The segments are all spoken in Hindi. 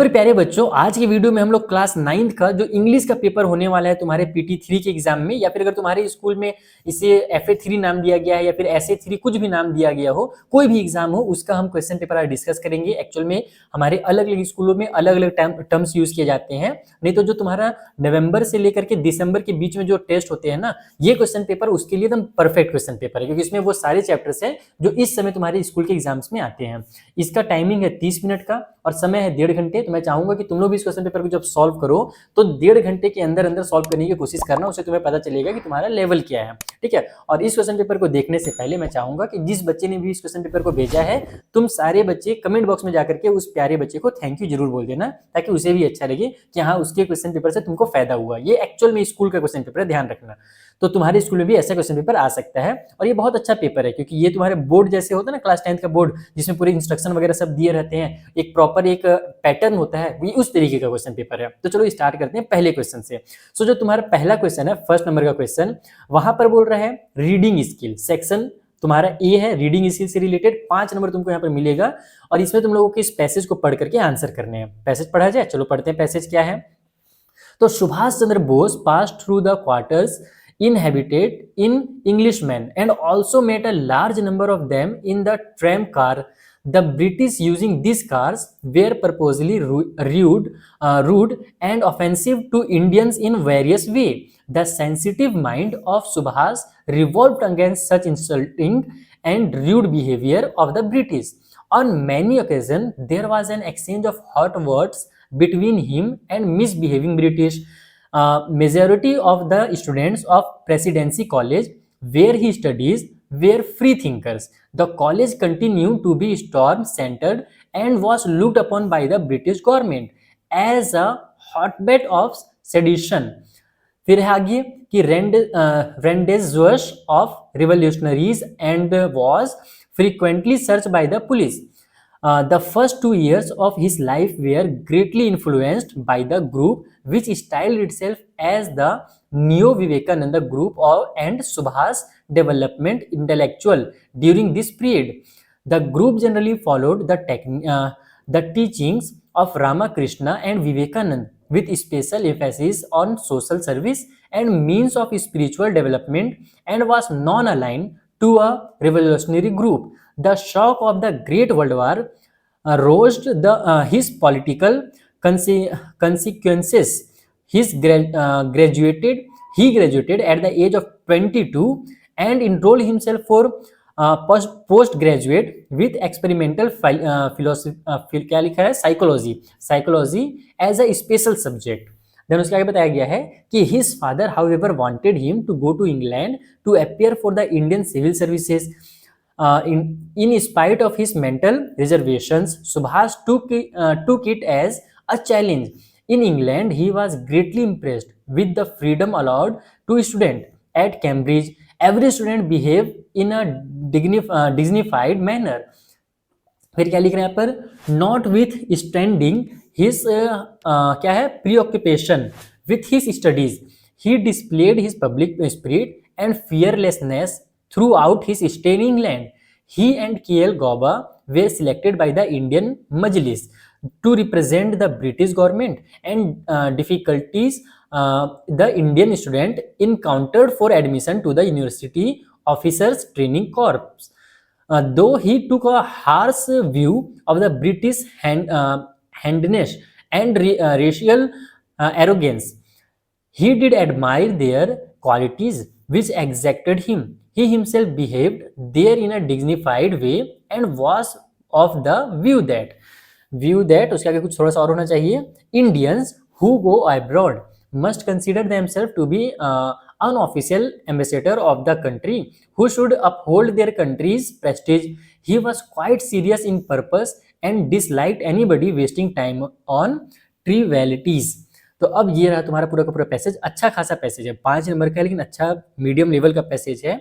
और प्यारे बच्चों, आज की वीडियो में हम लोग क्लास 9th का जो इंग्लिश का पेपर होने वाला है तुम्हारे PT3 के एग्जाम में, या फिर अगर तुम्हारे स्कूल में इसे FA3 नाम दिया गया है या फिर SA3 कुछ भी नाम दिया गया हो, कोई भी एग्जाम हो, उसका हम क्वेश्चन पेपर आज डिस्कस करेंगे। एक्चुअल में हमारे अलग अलग स्कूलों में अलग अलग टर्म्स यूज किए जाते हैं। नहीं तो जो तुम्हारा नवंबर से लेकर के दिसंबर के बीच में जो टेस्ट होते हैं ना, ये क्वेश्चन पेपर उसके लिए एकदम परफेक्ट क्वेश्चन पेपर है, क्योंकि इसमें वो सारे चैप्टर्स हैं जो इस समय तुम्हारे स्कूल के एग्जाम्स में आते हैं। इसका टाइमिंग है 30 मिनट का और समय है 1.5 घंटे। तो मैं चाहूंगा कि तुम लोग भी इस क्वेश्चन पेपर को जब सॉल्व करो तो 1.5 घंटे के अंदर अंदर सॉल्व करने की कोशिश करना, उससे तुम्हें पता चलेगा कि तुम्हारा लेवल क्या है। ठीक है। और इस क्वेश्चन पेपर को देखने से पहले मैं चाहूंगा कि जिस बच्चे ने भी इस क्वेश्चन पेपर को भेजा है, तुम सारे बच्चे कमेंट बॉक्स में जाकर के उस प्यारे बच्चे को थैंक यू जरूर बोल देना, ताकि उसे भी अच्छा लगे कि हाँ, उसके क्वेश्चन पेपर से तुमको फायदा हुआ। ये एक्चुअल में स्कूल का क्वेश्चन पेपर है, ध्यान रखना। तो तुम्हारे स्कूल में भी ऐसा क्वेश्चन पेपर आ सकता है और ये बहुत अच्छा पेपर है, क्योंकि ये तुम्हारे बोर्ड जैसे होता है ना, क्लास 10th का बोर्ड जिसमें पूरे इंस्ट्रक्शन वगैरह सब दिए रहते हैं, एक प्रॉपर एक पैटर्न होता है, ये उस तरीके का क्वेश्चन पेपर है। तो चलो स्टार्ट करते हैं पहले क्वेश्चन से। सो जो तुम्हारा पहला क्वेश्चन है, फर्स्ट नंबर का क्वेश्चन, वहां पर बोल रहा है रीडिंग स्किल। सेक्शन तुम्हारा ए है, रीडिंग स्किल से रिलेटेड 5 नंबर तुमको यहाँ पर मिलेगा और इसमें तुम लोगों को इस पैसेज को पढ़ करके आंसर करने हैं। पैसेज पढ़ा जाए, चलो पढ़ते हैं पैसेज क्या है। तो Subhash Chandra Bose pass through the quarters inhabited in Englishmen and also met a large number of them in the tram car. The British using these cars were purposely rude and offensive to Indians in various ways. The sensitive mind of Subhas revolted against such insulting and rude behavior of the British. On many occasions, there was an exchange of hot words between him and misbehaving British. Majority of the students of Presidency College, where he studies, were free thinkers. The college continued to be storm-centered and was looked upon by the British government as a hotbed of sedition. फिर है आगे कि rendezvous of revolutionaries and was frequently searched by the police. The first 2 years of his life were greatly influenced by the group which styled itself as the Neo Vivekananda group and Subhas development intellectual. During this period, the group generally followed the teachings of Ramakrishna and Vivekananda with special emphasis on social service and means of spiritual development, and was non-aligned to a revolutionary group. The shock of the Great World War roused his political consequences. He graduated at the age of 22 and enrolled himself for postgraduate with experimental philosophy, क्या लिखा है, psychology as a special subject. Then उसके आगे बताया गया है कि his father however wanted him to go to England to appear for the Indian civil services. In spite of his mental reservations, Subhas took it as a challenge. In England, he was greatly impressed with the freedom allowed to students. At Cambridge, every student behaved in a dignified manner. फिर क्या लिख रहे हैं यहाँ पर, नॉट विथ स्टैंडिंग हिज क्या है, प्रीऑक्यूपेशन with his studies, he displayed his public spirit and fearlessness through out his stay in England. He and KL Gauba were selected by the Indian Majlis to represent the British government and difficulties the Indian student encountered for admission to the University Officers Training Corps. Though he took a harsh view of the British handedness and racial arrogance, he did admire their qualities which exacted him. He himself behaved there in a dignified way and was of the view that उसके आगे कुछ थोड़ा सा और होना चाहिए, Indians who go abroad must consider themselves to be unofficial ambassador of the country who should uphold their country's prestige. He was quite serious in purpose and disliked anybody wasting time on trivialities. तो अब ये रहा तुम्हारा पूरा का पूरा पैसेज। अच्छा खासा पैसेज है, 5 नंबर का है, लेकिन अच्छा मीडियम लेवल का पैसेज है।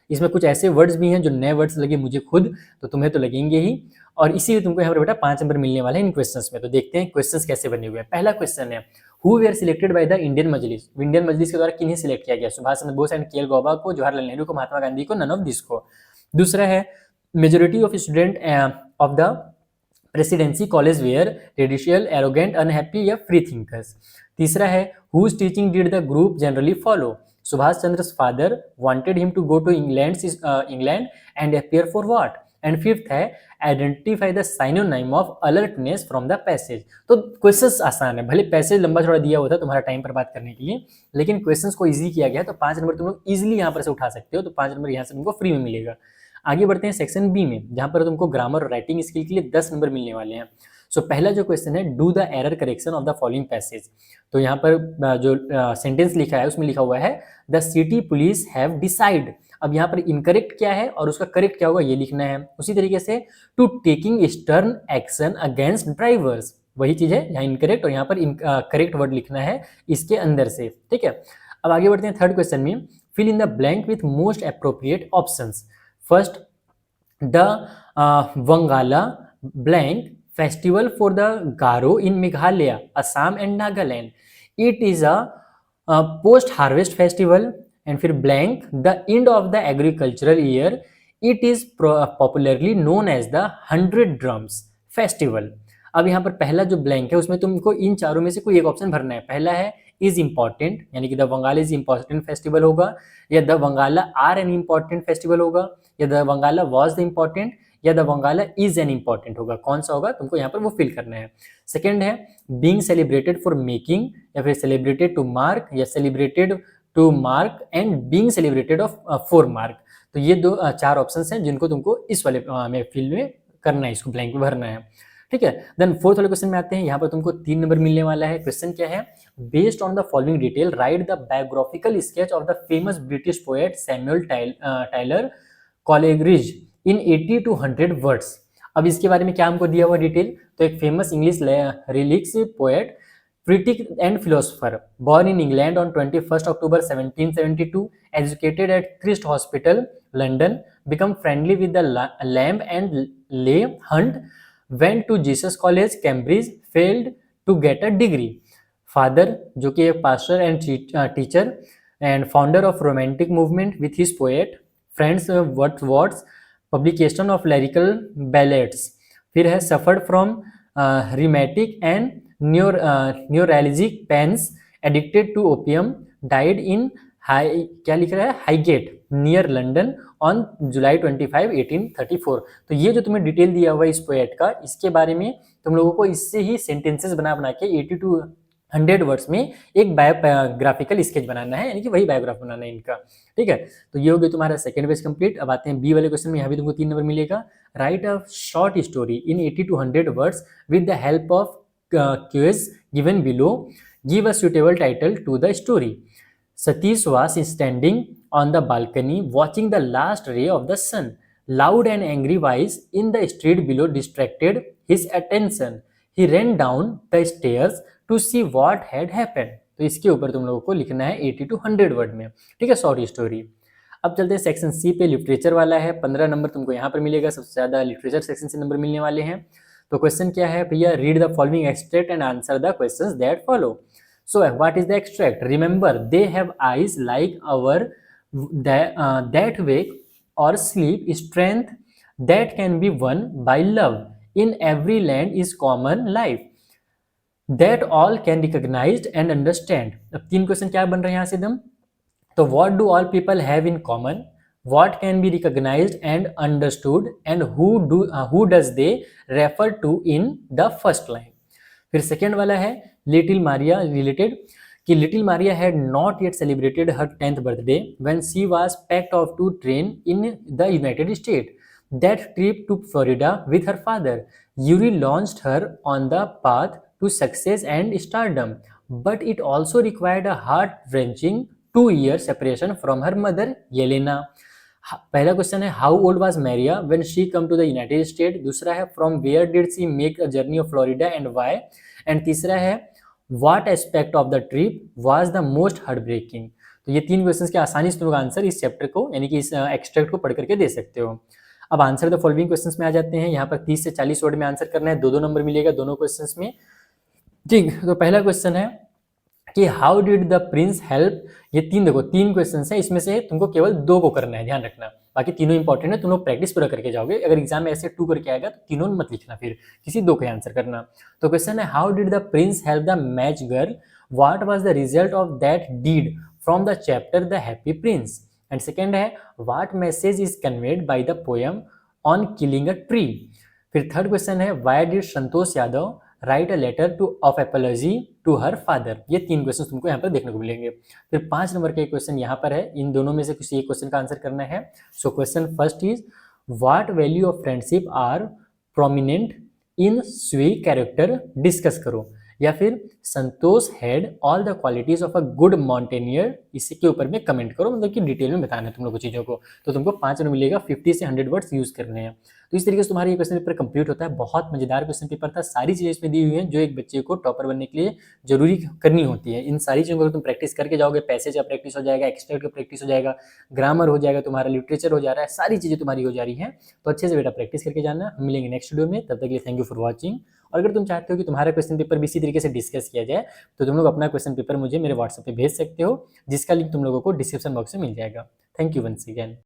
इसमें कुछ ऐसे वर्ड्स भी हैं जो नए वर्ड्स लगे मुझे खुद, तो तुम्हें तो लगेंगे ही, और इसीलिए तुमको यहाँ पर बेटा 5 नंबर मिलने वाले हैं इन क्वेश्चंस में। तो देखते हैं क्वेश्चंस कैसे बने हुए हैं। पहला क्वेश्चन है, who were selected by the Indian Majlis. Indian Majlis के द्वारा किन्हें सिलेक्ट किया गया, Subhash Chandra Bose and KL Gauba को, जवाहरलाल नेहरू को, महात्मा गांधी को, नन ऑफ दिस को। दूसरा है, majority of student of the presidency college were radical arrogant unhappy या फ्री थिंकर्स। तीसरा है whose teaching did the group generally follow. Subhash Chandra father wanted him to go to England and appear for what. And fifth है identify the synonym of alertness from the passage. तो क्वेश्चंस आसान है, भले पैसेज लंबा थोड़ा दिया होता है तुम्हारा टाइम पर बात करने के लिए, लेकिन क्वेश्चंस को इजी किया गया है, तो 5 नंबर तुम लोग इजिली यहाँ पर से उठा सकते हो, तो 5 नंबर यहाँ से तुमको फ्री में मिलेगा। आगे बढ़ते हैं सेक्शन बी में, जहां पर तुमको ग्रामर और राइटिंग स्किल के लिए 10 नंबर मिलने वाले हैं। सो पहला जो क्वेश्चन है do the error correction of the following passage. तो यहाँ पर जो सेंटेंस लिखा है उसमें लिखा हुआ है the city police have decide. अब यहाँ पर इनकरेक्ट क्या है और उसका करेक्ट क्या होगा ये लिखना है। उसी तरीके से to taking stern action against drivers, वही चीज है, यहाँ इनकरेक्ट और यहाँ पर करेक्ट वर्ड लिखना है इसके अंदर से, ठीक है। अब आगे बढ़ते हैं थर्ड क्वेश्चन में, fill in the blank with most appropriate options. First the Wangala blank festival for the Garo in Meghalaya Assam and Nagaland, it is a post harvest festival. And फिर blank the end of the agricultural year, it is popularly known as the 100 drums festival. अब यहाँ पर पहला जो ब्लैंक है उसमें तुमको इन चारों में से कोई एक ऑप्शन भरना है। पहला है इज इम्पॉर्टेंट, यानी कि the Bangala is important festival होगा, या the Bangala are an important festival होगा, या the Bangala was the important, या the Bangala is an important होगा। कौन सा होगा तुमको यहाँ पर वो फिल करना है। सेकेंड है बीइंग सेलिब्रेटेड फॉर मेकिंग, या फिर सेलिब्रेटेड टू मार्क, या celebrated to mark and being celebrated of for mark. तो ये दो चार ऑप्शंस हैं जिनको तुमको इस वाले में फील्ड में करना है, इसको ब्लैंक में भरना है, ठीक है। देन फोर्थ वाले क्वेश्चन में आते हैं, यहाँ पर तुमको 3 नंबर मिलने वाला है। क्वेश्चन क्या है, based on the following detail write the biographical sketch of the famous British poet Samuel Taylor Coleridge in 80 to 100 words. अब इसके बारे में क्या हमको दिया हुआ डिटेल, तो एक famous English lyrics poet, critic and philosopher, born in England on 21st October 1772, educated at Christ Hospital, London, become friendly with the lamb and lay hunt, went to Jesus College, Cambridge, failed to get a degree. Father जो कि एक pastor and teacher and founder of romantic movement with his poet, friends Wordsworth, publication of lyrical ballads. फिर है suffered from rheumatic and neuralgic pains, addicted to opium, died in क्या लिख रहा है Highgate near London on July 25, 1834। तो ये जो तुम्हें डिटेल दिया हुआ है इस पोएट का, इसके बारे में तुम लोगों को इससे ही सेंटेंसेस बना बना के 80 to 100 वर्ड्स में एक बायोग्राफिकल स्केच बनाना है, यानी कि वही बायोग्राफ बनाना है इनका, ठीक है। तो ये हो गया तुम्हारा सेकंड पेज कंप्लीट। अब आते हैं बी वाले क्वेश्चन में, यहाँ भी तुमको 3 नंबर मिलेगा। Write a short story in 80 to 100 words with the help of cues given below, give a suitable title to the story. Satish was standing on the balcony watching the last ray of the sun. Loud and angry voice in the street below distracted his attention. He ran down the stairs to see what had happened. तो इसके ऊपर तुम लोगों को लिखना है 80 to 100 वर्ड में, ठीक है, शॉर्ट स्टोरी। अब चलते हैं सेक्शन सी पे, लिटरेचर वाला है। 15 नंबर तुमको यहाँ पर मिलेगा, सबसे ज़्यादा लिटरेचर सेक्शन से नंबर मिलने वाले हैं। तो क्वेश्चन क्या है भैया, read the following extract and answer the questions that follow. So what is the extract? Remember, they have eyes like our that wake or sleep, strength that can be won by love. In every land is common life that all can recognize and understand. अब 3 क्वेश्चन क्या बन रहे हैं यहाँ से एकदम, तो what do all people have in common? What can be recognized and understood? And who does they refer to in the first line? फिर सेकेंड वाला है लिटिल मारिया रिलेटेड, कि little Maria had not yet celebrated her 10th birthday when she was packed off to train in the United State. That trip to Florida with her father, Yuri launched her on the path to success and stardom, but it also required a heart wrenching 2 year separation from her mother Yelena. पहला क्वेश्चन है how old was Maria when she come to the United State. दूसरा है from where did she make a journey of Florida and why. And तीसरा है what aspect of the trip was the most heart breaking. तो ये 3 क्वेश्चंस के आसानी से लोग आंसर इस चैप्टर को, यानी कि इस एक्सट्रैक्ट को पढ़ करके दे सकते हो। अब आंसर द फॉलोइंग क्वेश्चंस में आ जाते हैं। यहाँ पर 30 से 40 वर्ड में आंसर करना है, 2-2 नंबर मिलेगा दोनों क्वेश्चंस में, ठीक। तो पहला क्वेश्चन है कि how did the prince help, ये 3 देखो 3 क्वेश्चन है, इसमें से तुमको केवल 2 को करना है, ध्यान रखना। बाकी तीनों इंपॉर्टेंट है, तुम लोग प्रैक्टिस पूरा करके जाओगे। अगर एग्जाम में ऐसे 2 करके आएगा तो तीनों मत लिखना, फिर किसी 2 का आंसर करना। तो क्वेश्चन है, how did the prince help the match girl, what was the result of that deed from the chapter the happy prince. And second है, what message is conveyed by the poem on killing a tree. फिर थर्ड क्वेश्चन है, why did Santosh Yadav write a letter to of apology to her father. ये 3 क्वेश्चन तुमको यहाँ पर देखने को मिलेंगे। फिर 5 नंबर का एक क्वेश्चन यहाँ पर है, इन दोनों में से किसी एक क्वेश्चन का आंसर करना है। So question first is, what value of friendship are prominent in स्वी कैरेक्टर, डिस्कस करो। या फिर Santosh had all the qualities of a good mountaineer, इसके ऊपर में कमेंट करो, मतलब कि डिटेल में बताना है तुम लोग को चीज़ों को। तो तुमको 5 नंबर मिलेगा, 50 से 100 वर्ड्स यूज करने हैं। तो इस तरीके से तुम्हारा ये क्वेश्चन पेपर कंप्लीट होता है। बहुत मजेदार क्वेश्चन पेपर था, सारी चीजें इसमें दी हुई हैं जो एक बच्चे को टॉपर बनने के लिए जरूरी करनी होती है। इन सारी चीज़ों को तुम प्रैक्टिस करके जाओगे, पैसेज का प्रैक्टिस हो जाएगा, एक्सट्रैक्ट का प्रैक्टिस हो जाएगा, ग्रामर हो जाएगा, तुम्हारा लिटरेचर हो जा रहा है, सारी चीज़ें तुम्हारी हो जा रही हैं। तो अच्छे से बेटा प्रैक्टिस करके जाना। हम मिलेंगे नेक्स्ट वीडियो में, तब तक के लिए थैंक यू फॉर वॉचिंग। और अगर तुम चाहते हो कि तुम्हारा क्वेश्चन पेपर भी इसी तरीके से डिस्कस किया जाए तो तुम लोग अपना क्वेश्चन पेपर मुझे मेरे व्हाट्सएप पे भेज सकते हो, जिसका लिंक तुम लोगों को डिस्क्रिप्शन बॉक्स में मिल जाएगा। Thank you once again.